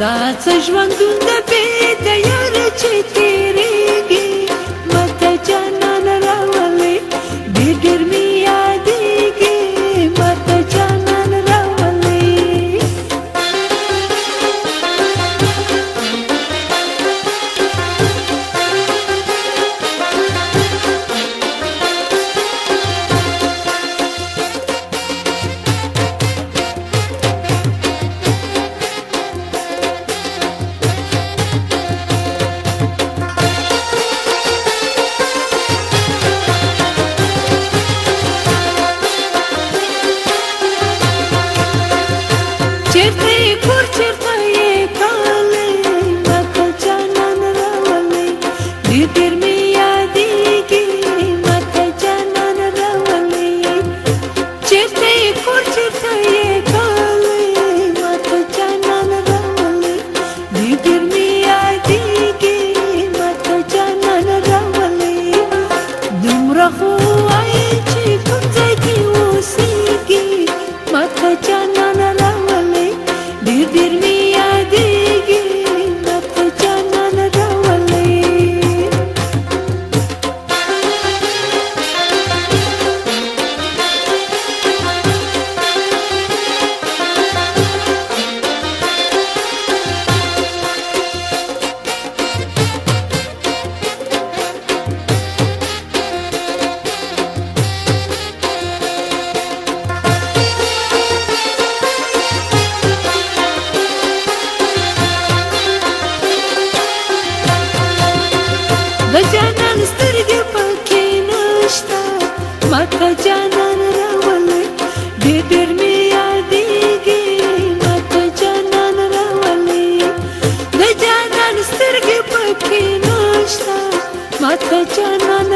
دا څه ژوندون د بې د یار چې تېرېږي ماته جانان راولې ډېر ډېر مې یادېږي ماته جانان راولې چیرته یې کور چیرته یې کالی ماته جانان راولې ډېر ډېر مې یادېږي ماته جانان راولې چیرته یې کور چیرته یې کالی ماته جانان راولې ډېر ډېر مې یادېږي ماته جانان راولې دومره خو وایې چې کوم ځای کې اوسېږي ماته جانان راولې ډېر ډېر مې یادېږي ماته جانان راولې د جانان سترګې پکې نشته ماته جانان راولې ډېر ډېر مې یادېږي ماته جانان راولې د جانان سترګې پکې نشته ماته جانان